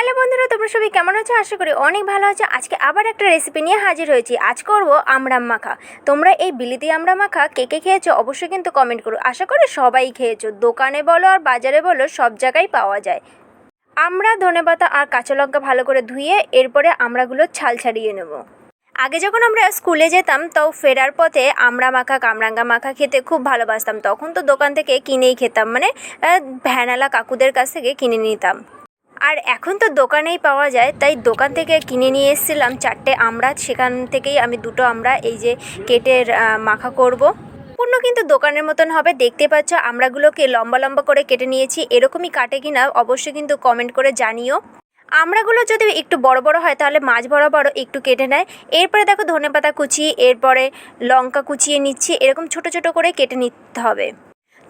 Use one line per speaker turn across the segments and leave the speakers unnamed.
Hello বন্ধুরা, তোমরা সবাই কেমন আছো? আশা করি অনেক ভালো আছো। আজকে আবার একটা রেসিপি নিয়ে হাজির হয়েছি। আজ করব আমড়া মাখা। তোমরা এই বিলিতি আমড়া মাখা কে কে খেয়েছো অবশ্যই কিন্তু কমেন্ট করো। আশা করি সবাই খেয়েছো, দোকানে বলো আর বাজারে বলো সব জায়গায় পাওয়া যায়। আমড়া, ধনেপাতা আর কাঁচা লঙ্কা ভালো করে ধুয়ে এরপরে আমড়াগুলো ছাল ছাড়িয়ে নেব। আগে যখন আমরা স্কুলে যেতাম তাও ফেরার পথে আমড়া মাখা, কামরাঙ্গা মাখা খেতে খুব ভালোবাসতাম। তখন তো দোকান থেকে কিনেই খেতাম, মানে ভ্যানালা কাকুদের কাছ থেকে কিনে নিতাম। আর এখন তো দোকানেই পাওয়া যায়, তাই দোকান থেকে কিনে নিয়ে এসেছিলাম 4টে আমড়া। সেখান থেকেই আমি 2টো আমড়া এই যে কেটে মাখা করব। পূর্ণ কিন্তু দোকানের মতন হবে। দেখতে পাচ্ছ আমড়াগুলোকে লম্বা লম্বা করে কেটে নিয়েছি। এরকমই কাটে কিনা অবশ্যই কিন্তু কমেন্ট করে জানিও। আমড়াগুলো যদি একটু বড় বড় হয় তাহলে মাছ বরাবর একটু কেটে নেয়। এরপরে দেখো ধনেপাতা কুচি, এরপরে লঙ্কা কুচিয়ে নিচ্ছি। এরকম ছোট ছোট করে কেটে নিতে হবে।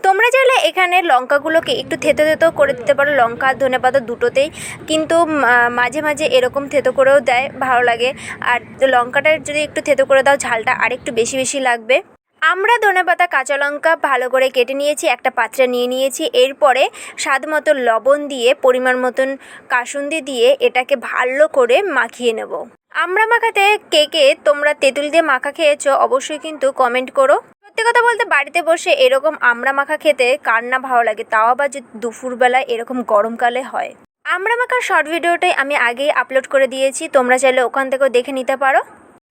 তোমরা চাইলে এখানে লঙ্কাগুলোকে একটু থেতো থেতো করে দিতে পারো, লঙ্কা আর ধনেপাতা দুটোতেই। কিন্তু মাঝে মাঝে এরকম থেতো করেও দেয়, ভালো লাগে। আর লঙ্কাটা যদি একটু থেতো করে দাও ঝালটা আরেকটু বেশি বেশি লাগবে। আমরা ধনেপাতা, কাঁচা লঙ্কা ভালো করে কেটে নিয়েছি, একটা পাত্রে নিয়ে নিয়েছি। এরপরে স্বাদ মতো লবণ দিয়ে, পরিমাণ মতন কাসুন্দি দিয়ে এটাকে ভালো করে মাখিয়ে নেব। আমড়া মাখাতে কে কে তোমরা তেঁতুল দিয়ে মাখা খেয়েছো অবশ্যই কিন্তু কমেন্ট করো। সত্যি কথা বলতে বাড়িতে বসে এরকম আমড়া মাখা খেতে কার না ভালো লাগে, তাও আবার যদি দুপুরবেলায় এরকম গরমকালে হয়। আমড়া মাখার শর্ট ভিডিওটাই আমি আগেই আপলোড করে দিয়েছি, তোমরা চাইলে ওখান থেকেও দেখে নিতে পারো।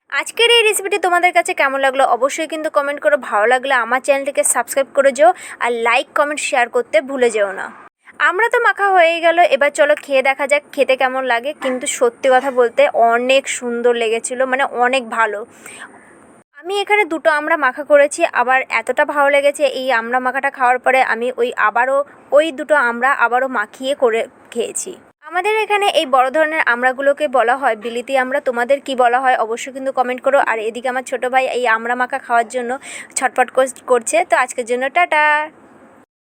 আজকের এই রেসিপিটি তোমাদের কাছে কেমন লাগলো অবশ্যই কিন্তু কমেন্ট করো। ভালো লাগলে আমার চ্যানেলটিকে সাবস্ক্রাইব করে যেও, আর লাইক কমেন্ট শেয়ার করতে ভুলে যেও না। আমরা তো মাখা হয়ে গেল, এবার চলো খেয়ে দেখা যাক খেতে কেমন লাগে। কিন্তু সত্যি কথা বলতে অনেক সুন্দর লেগেছিল, মানে অনেক ভালো। আমি এখানে 2টো আমড়া মাখা করেছি, আবার এতটা ভালো লেগেছে এই আমড়া মাখাটা খাওয়ার পরে আমি ওই 2টো আমড়া আবারও মাখিয়ে করে খেয়েছি। আমাদের এখানে এই বড় ধরনের আমড়াগুলোকে বলা হয় বিলিতি আমড়া। তোমাদের কি বলা হয় অবশ্যই কিন্তু কমেন্ট করো। আর এদিকে আমার ছোটো ভাই এই আমড়া মাখা খাওয়ার জন্য ছটফট করছে। তো আজকের জন্য টাটা।